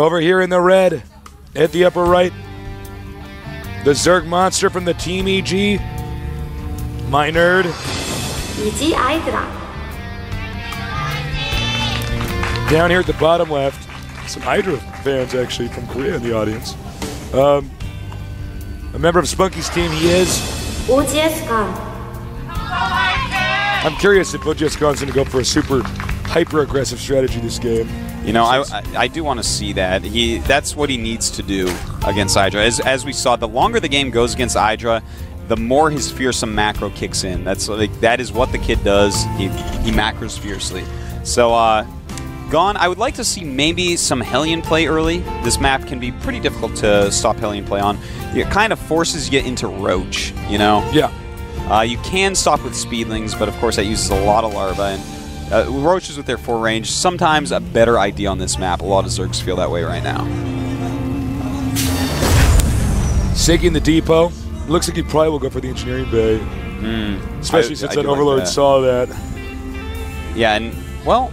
Over here in the red, at the upper right, the Zerg monster from the Team EG, my nerd. EG IdrA. Down here at the bottom left, some IdrA fans actually from Korea in the audience. A member of Spunky's team, he is OGS Gun. I'm curious if OGS Gun's going to go for a super hyper-aggressive strategy this game. You know, I do want to see that. That's what he needs to do against IdrA. As we saw, the longer the game goes against IdrA, the more his fearsome macro kicks in. That is what the kid does. He macros fiercely. So, Gone, I would like to see maybe some Hellion play early. This map can be pretty difficult to stop Hellion play on. It kind of forces you into Roach, you know? Yeah. You can stop with Speedlings, but of course that uses a lot of Larva. And Roaches with their 4 range, sometimes a better idea on this map. A lot of Zergs feel that way right now. Sinking the depot. Looks like he probably will go for the engineering bay. Especially since that Overlord saw that. Yeah, and, well,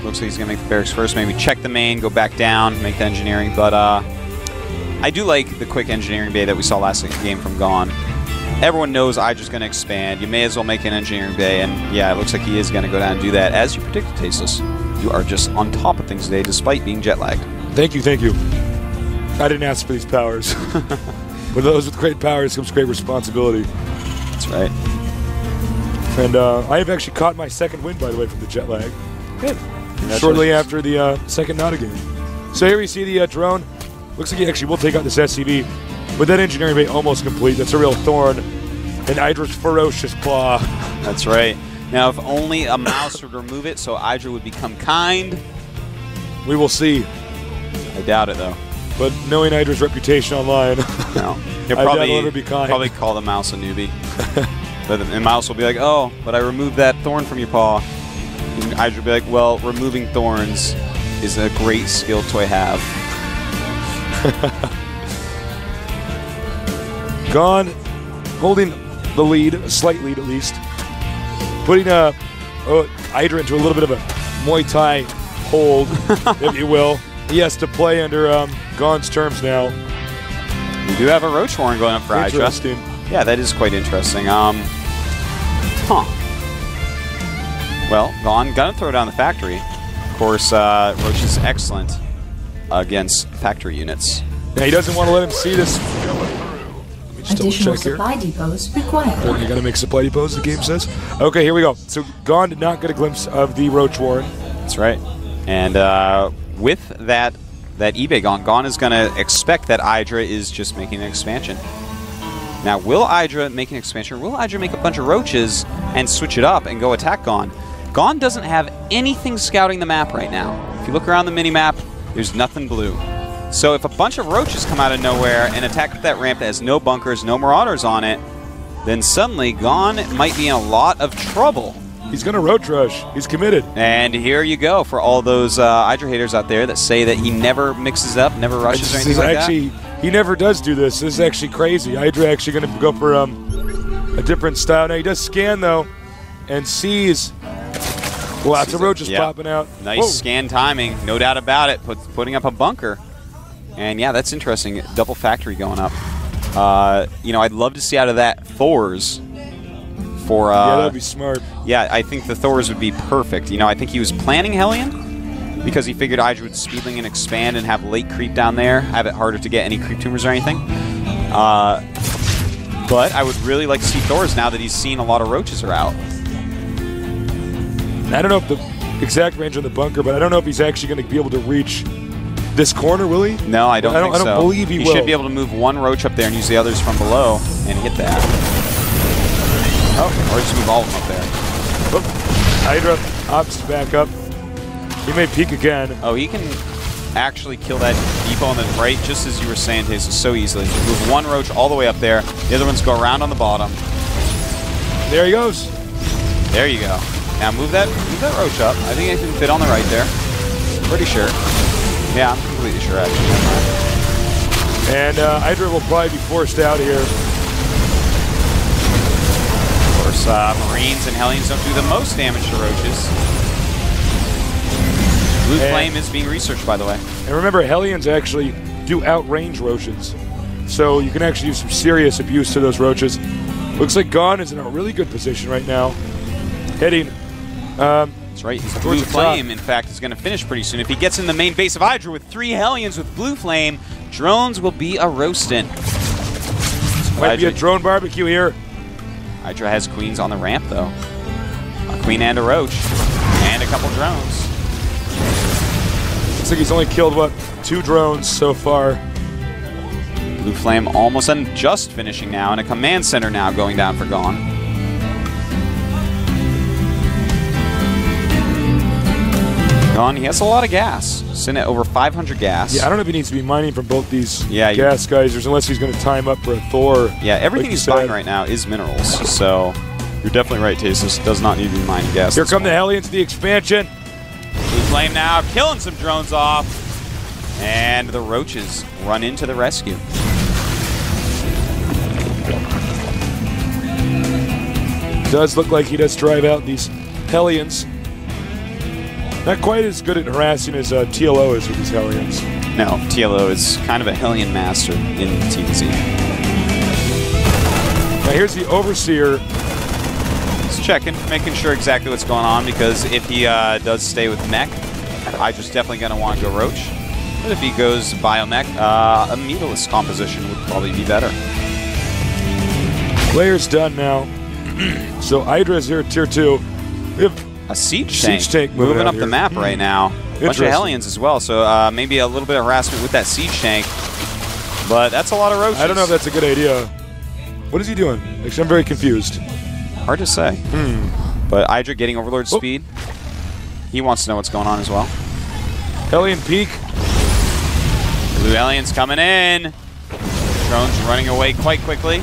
looks like he's going to make the barracks first. Maybe check the main, go back down, make the engineering. But I do like the quick engineering bay that we saw last game from Gone. Everyone knows IdrA's going to expand. You may as well make an engineering bay. And, yeah, it looks like he is going to go down and do that. As you predicted, Tasteless, you are just on top of things today, despite being jet-lagged. Thank you, thank you. I didn't ask for these powers. With those with great powers comes great responsibility. That's right. And I have actually caught my second win, by the way, from the jet lag. Good. Shortly after the second Nada game. So here we see the drone. Looks like he actually will take out this SCV. With that engineering bay almost complete, that's a real thorn in IdrA's ferocious paw. That's right. Now, if only a mouse would remove it, so IdrA would become kind. We will see. I doubt it, though. But knowing IdrA's reputation online, no. He'll probably call the mouse a newbie. But the mouse will be like, oh, but I removed that thorn from your paw. And IdrA will be like, well, removing thorns is a great skill to have. Gone, holding the lead, a slight lead at least. Putting IdrA into a little bit of a Muay Thai hold, if you will. He has to play under Gone's terms now. We do have a Roach Horn going up for IdrA. Interesting. Yeah, that is quite interesting. Well, Gone gonna throw down the factory. Of course, Roach is excellent against factory units. Yeah, he doesn't want to let him see this. Additional supply depots required. You gotta make supply depots, the game says. Okay, here we go. So Gone did not get a glimpse of the Roach Warren. That's right. And with that eBay Gone is gonna expect that IdrA is just making an expansion. Now, will IdrA make an expansion, or will IdrA make a bunch of Roaches and switch it up and go attack Gone? Gone doesn't have anything scouting the map right now. If you look around the mini-map, there's nothing blue. So if a bunch of Roaches come out of nowhere and attack with that ramp that has no bunkers, no Marauders on it, then suddenly Gone might be in a lot of trouble. He's going to Roach Rush. He's committed. And here you go for all those IdrA haters out there that say that he never mixes up, never rushes or anything like that. He never does do this. This is actually crazy. IdrA actually going to go for a different style. Now he does scan, though, and sees lots of Roaches popping out. Nice scan timing, no doubt about it, putting up a bunker. And yeah, that's interesting. Double factory going up. You know, I'd love to see out of that Thors. For yeah, that'd be smart. Yeah, I think the Thors would be perfect. You know, I think he was planning Hellion because he figured IdrA would speedling and expand and have late creep down there, have it harder to get any creep tumors or anything. But I would really like to see Thors now that he's seen a lot of Roaches are out. I don't know if the exact range on the bunker, but I don't know if he's actually going to be able to reach this corner, will he? No, I don't think so. I don't believe he will. He should be able to move one Roach up there and use the others from below and hit that. Oh, or just move all of them up there. Oh, IdrA opts back up. He may peek again. Oh, he can actually kill that depot on the right, just as you were saying, Taser, so easily. Just move one Roach all the way up there. The other ones go around on the bottom. There he goes. There you go. Now move that Roach up. I think it can fit on the right there. Pretty sure. Yeah, I'm completely sure, actually. And IdrA will probably be forced out here. Of course, Marines and Hellions don't do the most damage to Roaches. Blue Flame is being researched, by the way. And remember, Hellions actually do outrange roaches. So you can actually use some serious abuse to those roaches. Looks like Gone is in a really good position right now. Heading. That's right. Blue Flame, in fact, is going to finish pretty soon. If he gets in the main base of IdrA with 3 Hellions with Blue Flame, drones will be a roasting. Might be a drone barbecue here. IdrA has queens on the ramp, though. A queen and a roach. And a couple drones. Looks like he's only killed, what, 2 drones so far. Blue Flame almost and just finishing now, and a command center now going down for Gone. Gone, he has a lot of gas. Sitting at over 500 gas. Yeah, I don't know if he needs to be mining from both these gas geysers unless he's going to time up for a Thor. Yeah, everything he's buying right now is minerals, so you're definitely right, Tasis. Does not need to be mining gas. Here come the Hellions to the expansion. Blue Flame now killing some drones off. And the roaches run into the rescue. Does look like he does drive out these Hellions. Not quite as good at harassing as TLO is with these Hellions. No, TLO is kind of a Hellion master in TZ. Now here's the Overseer. He's checking, making sure exactly what's going on, because if he does stay with mech, IdrA's definitely going to want to go roach. But if he goes biomech, a Mutalisk composition would probably be better. Player's done now. So IdrA is here at Tier 2. We have a siege tank moving up the map right now. Bunch of Hellions as well, so maybe a little bit of harassment with that siege tank. But that's a lot of roaches. I don't know if that's a good idea. What is he doing? Actually, I'm very confused. Hard to say. But IdrA getting Overlord speed. He wants to know what's going on as well. Hellion peak. Blue Hellions coming in. Drones running away quite quickly.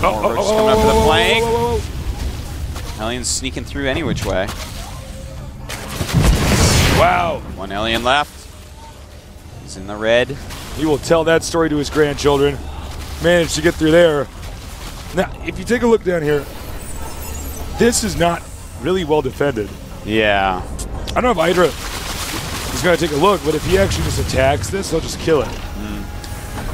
More roaches coming up for the flank. Hellions sneaking through any which way. Wow. 1 Hellion left. He's in the red. He will tell that story to his grandchildren. Managed to get through there. Now, if you take a look down here, this is not really well defended. Yeah. I don't know if IdrA is going to take a look, but if he actually just attacks this, they'll just kill it.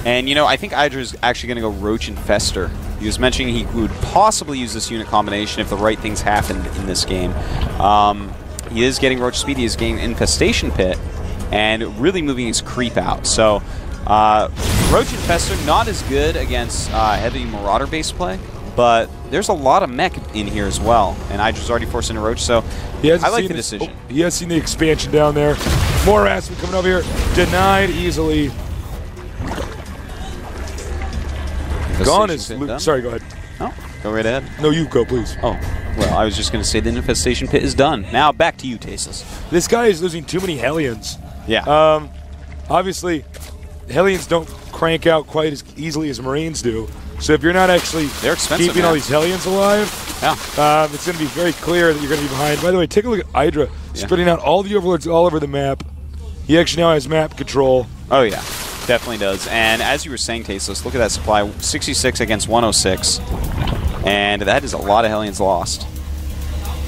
And, you know, I think IdrA is actually going to go Roach Infester. He was mentioning he would possibly use this unit combination if the right things happened in this game. He is getting Roach Speed, he is getting Infestation Pit, and really moving his creep out. So, Roach Infester not as good against heavy Marauder base play, but there's a lot of mech in here as well, and IdrA's already forced into Roach, so I like the decision. He has seen the expansion down there. More harassment coming over here. Denied easily. Gone is... Sorry, go ahead. Oh, go right ahead. No, you go, please. Oh, well, I was just going to say the Infestation Pit is done. Now, back to you, Tasis. This guy is losing too many Hellions. Yeah. Obviously, Hellions don't crank out quite as easily as Marines do. So if you're not actually keeping all these Hellions alive, it's going to be very clear that you're going to be behind. By the way, take a look at IdrA spreading out all the Overlords all over the map. He actually now has map control. Oh, yeah. Definitely does. And as you were saying, Tasteless, look at that supply. 66 against 106. And that is a lot of Hellions lost.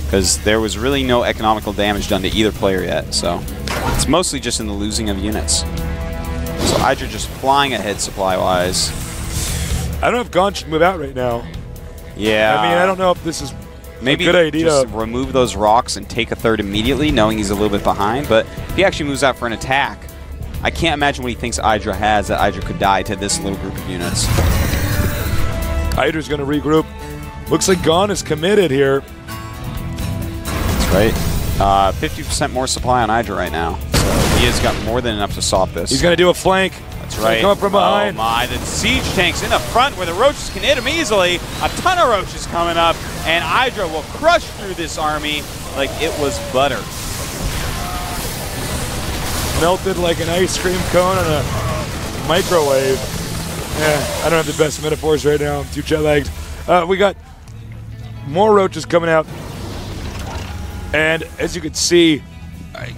Because there was really no economical damage done to either player yet. So it's mostly just in the losing of units. So IdrA just flying ahead supply-wise. I don't know if Gone should move out right now. Yeah. I mean, I don't know if this is maybe a good idea. Just remove those rocks and take a third immediately, knowing he's a little bit behind. But if he actually moves out for an attack, I can't imagine what he thinks IdrA has that IdrA could die to this little group of units. IdRA's going to regroup. Looks like Gone is committed here. That's right. 50% more supply on IdrA right now. So he has got more than enough to stop this. He's going to do a flank. That's right. Come up from behind. Oh my, the siege tank's in the front where the roaches can hit him easily. A ton of roaches coming up, and IdrA will crush through this army like it was butter. Melted like an ice cream cone on a microwave. Yeah, I don't have the best metaphors right now. I'm too jet-lagged. We got more roaches coming out. And as you can see,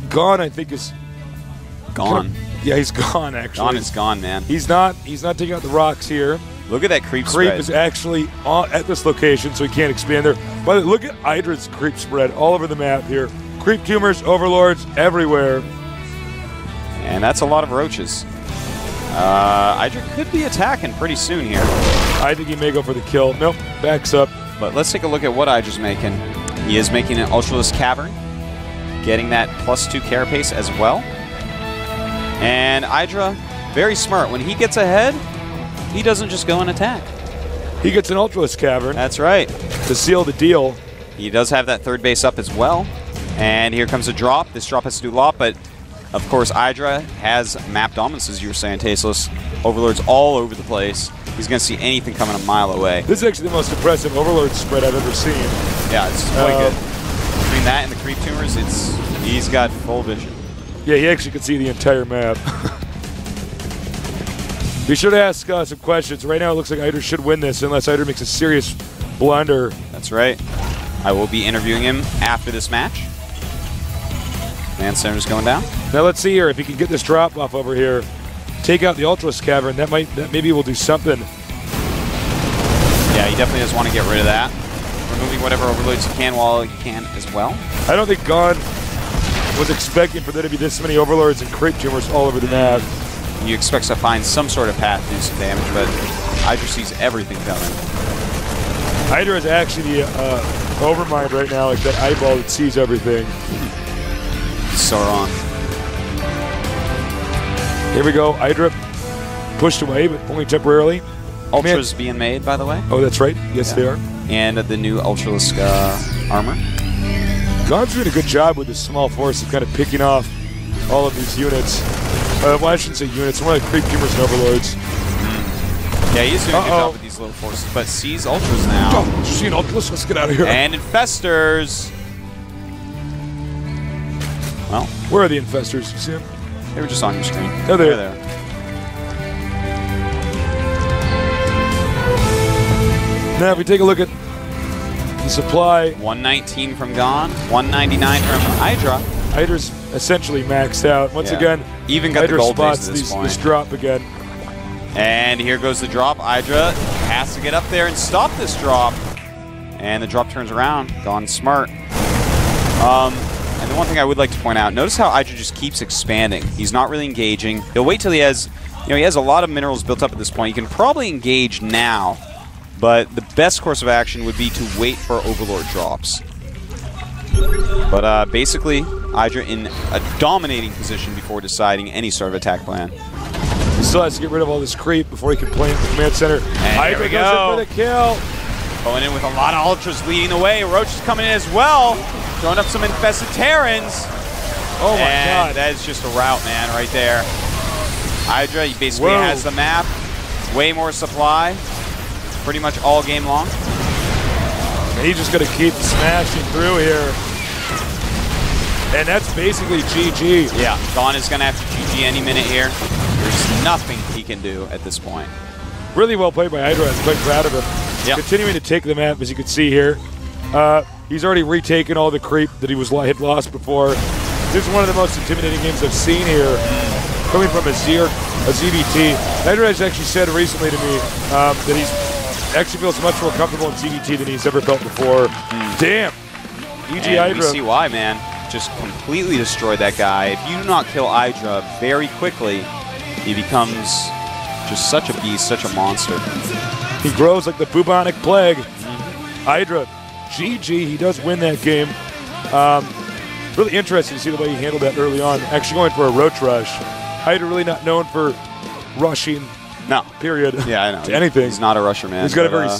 Gone, I think, is... Gone. Yeah, he's gone, actually. Gone is gone, man. He's not taking out the rocks here. Look at that creep spread. Creep is actually at this location, so he can't expand there. But look at IdRA's creep spread all over the map here. Creep tumors, overlords everywhere. And that's a lot of roaches. IdrA could be attacking pretty soon here. I think he may go for the kill. Nope, backs up. But let's take a look at what IdrA's making. He is making an Ultralisk Cavern, getting that +2 carapace as well. And IdrA, very smart. When he gets ahead, he doesn't just go and attack. He gets an Ultralisk Cavern. That's right. To seal the deal. He does have that third base up as well. And here comes a drop. This drop has to do a lot, but of course IdrA has map dominance, as you were saying, Tasteless. Overlords all over the place. He's going to see anything coming a mile away. This is actually the most impressive Overlord spread I've ever seen. Yeah, it's quite good. Between that and the creep tumors, he's got full vision. Yeah, he actually can see the entire map. Be sure to ask some questions. Right now it looks like IdrA should win this unless IdrA makes a serious blunder. That's right. I will be interviewing him after this match. Man Center's going down. Now let's see here if he can get this drop off over here. Take out the Ultralisk Cavern. That maybe will do something. Yeah, he definitely does want to get rid of that. Removing whatever overloads he can while he can as well. I don't think Gon was expecting for there to be this many overlords and creep tumors all over the map. He expects to find some sort of path to do some damage, but IdrA sees everything coming. IdrA is actually the Overmind right now, like that eyeball that sees everything. Sauron. Here we go. IdrA pushed away, but only temporarily. Ultras being made, by the way. Oh, that's right. Yes, they are. And the new Ultralisk armor. Gon's doing a good job with this small force of kind of picking off all of these units. Well, I shouldn't say units. More like creep tumors and overlords. Yeah, he's doing a good job with these little forces, but sees Ultras now. Oh, did you see an Ultras? Let's get out of here. And Infestors. Well, where are the Infestors? You see them? They were just on your screen. Oh, they're there. Now, if we take a look at the supply, 119 from Gon, 199 from IdrA. IdRA's essentially maxed out. Once again, even got IdrA the gold spots base at this point. This drop again. And here goes the drop. IdrA has to get up there and stop this drop. And the drop turns around. Gon's smart. And the one thing I would like to point out, notice how IdrA just keeps expanding. He's not really engaging. He'll wait till he has, he has a lot of minerals built up at this point. He can probably engage now, but the best course of action would be to wait for Overlord drops. But basically, IdrA in a dominating position before deciding any sort of attack plan. He still has to get rid of all this creep before he can play in the command center. And IdrA here we goes in for the kill. Going in with a lot of Ultras leading the way. Roach is coming in as well. Throwing up some infested Terrans. Oh my god. That is just a rout, man, right there. IdrA, he basically has the map. Way more supply. Pretty much all game long. And he's just going to keep smashing through here. And that's basically GG. Yeah, Gon is going to have to GG any minute here. There's nothing he can do at this point. Really well played by IdrA. I'm quite proud of him. Yep. Continuing to take the map, as you can see here. He's already retaken all the creep that he had lost before. This is one of the most intimidating games I've seen here. Coming from a ZVT. IdrA has actually said recently to me that he actually feels much more comfortable in ZVT than he's ever felt before. Damn. EG IdrA. We see why, man. Just completely destroyed that guy. If you do not kill IdrA very quickly, he becomes just such a beast, such a monster. He grows like the bubonic plague. IdrA, GG, he does win that game. Really interesting to see the way he handled that early on. Actually going for a roach rush. IdrA really not known for rushing. No. Period. Yeah, I know. To anything. He's not a rusher, man. He's got a very...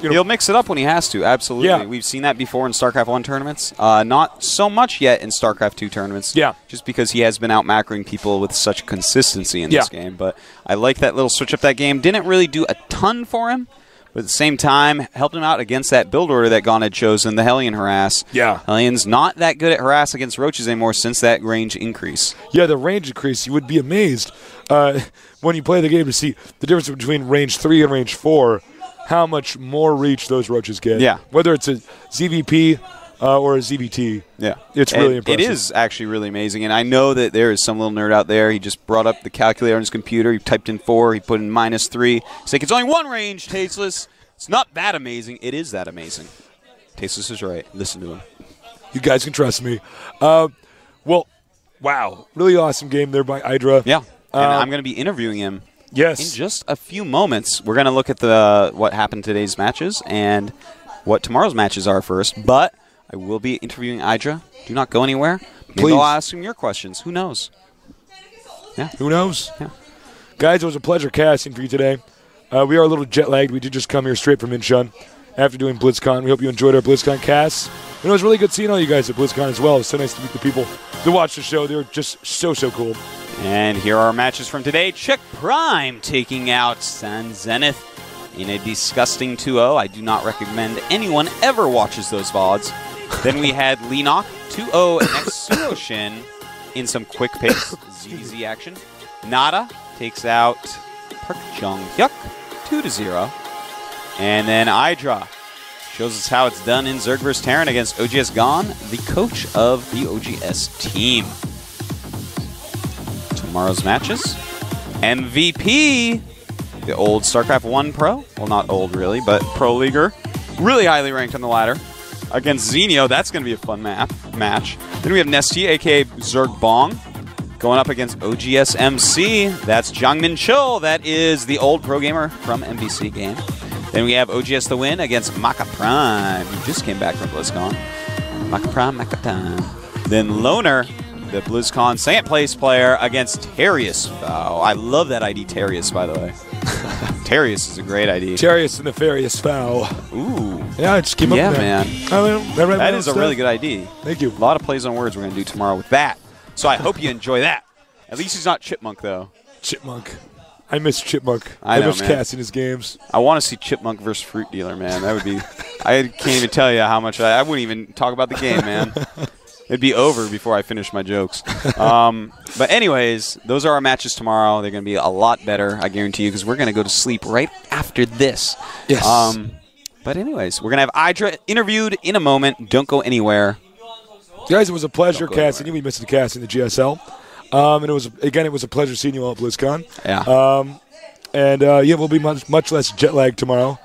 He'll mix it up when he has to, absolutely. Yeah. We've seen that before in StarCraft 1 tournaments. Not so much yet in StarCraft 2 tournaments. Yeah. Just because he has been out macroing people with such consistency in this game. But I like that little switch up that game. Didn't really do a ton for him, but at the same time, helped him out against that build order that Gon had chosen, the Hellion Harass. Yeah. Hellion's not that good at harass against roaches anymore since that range increase. Yeah, the range increase, you would be amazed when you play the game to see the difference between range 3 and range 4. How much more reach those roaches get. Yeah. Whether it's a ZVP or a ZVT. Yeah. It's really impressive. It is actually really amazing. And I know that there is some little nerd out there. He just brought up the calculator on his computer. He typed in 4. He put in -3. He's like, it's only one range, Tasteless. It's not that amazing. It is that amazing. Tasteless is right. Listen to him. You guys can trust me. Well, wow. Really awesome game there by IdrA. Yeah. And I'm going to be interviewing him in just a few moments. We're going to look at what happened today's matches and what tomorrow's matches are first. But I will be interviewing IdrA. Do not go anywhere. Maybe Please. I'll ask him your questions. Who knows? Yeah. Who knows? Yeah. Guys, it was a pleasure casting for you today. We are a little jet-lagged. We did just come here straight from Incheon after doing BlizzCon. We hope you enjoyed our BlizzCon casts. And it was really good seeing all you guys at BlizzCon as well. It was so nice to meet the people that watched the show. They were just so cool. And here are our matches from today. Chick Prime taking out San Zenith in a disgusting 2-0. I do not recommend anyone ever watches those VODs. Then we had Leenock 2-0 next Suroshin in some quick pace ZZ action. Nada takes out Park Jung-hyuk 2-0. And then IdrA shows us how it's done in Zerg vs. Terran against OGS Gon, the coach of the OGS team. Tomorrow's matches. MVP, the old StarCraft 1 pro. Well, not old really, but pro leaguer. Really highly ranked on the ladder. Against Xenio, that's going to be a fun match. Then we have Nesty, a.k.a. Zerg Bong, going up against OGS MC. That's Jiangmin Cho. That is the old pro gamer from MBC game. Then we have OGS the win against Maka Prime, who just came back from BlizzCon. Maka Prime, Maka Prime. Then Loner, the BlizzCon second place player, against Terius. Oh, I love that ID, Terius, by the way. Terius is a great ID. Terius the Nefarious Foul. Ooh. Yeah, I just came up with that. Man. That is a really good ID. Thank you. A lot of plays on words we're going to do tomorrow with that. So I hope you enjoy that. At least he's not Chipmunk, though. Chipmunk. I miss Chipmunk. I know, miss man. casting his games. I want to see Chipmunk versus Fruit Dealer, man. That would be... I can't even tell you how much... I wouldn't even talk about the game, man. It'd be over before I finish my jokes. But anyways, those are our matches tomorrow. They're going to be a lot better, I guarantee you, because we're going to go to sleep right after this. Yes. But anyways, we're going to have IdrA interviewed in a moment. Don't go anywhere. Guys, it was a pleasure casting you. We missed the casting the GSL. And it was a pleasure seeing you all at BlizzCon. Yeah. Yeah, we'll be much less jet lagged tomorrow.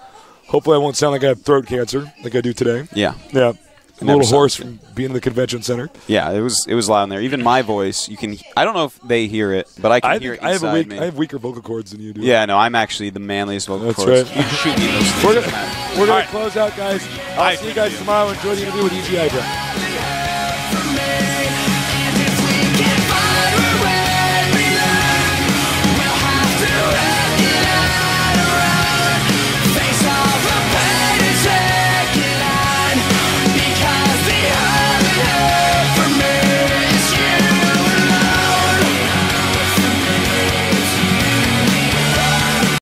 Hopefully I won't sound like I have throat cancer like I do today. Yeah. Yeah. I'm a little hoarse from being in the convention center. Yeah, it was loud in there. Even my voice, you can. I don't know if they hear it, but I can hear it inside me. I have weaker vocal cords than you do. Yeah, no, I'm actually the manliest vocal cords. That's right. You can shoot me those things. We're gonna close out, guys. I'll see you guys tomorrow. Enjoy the interview with IdrA.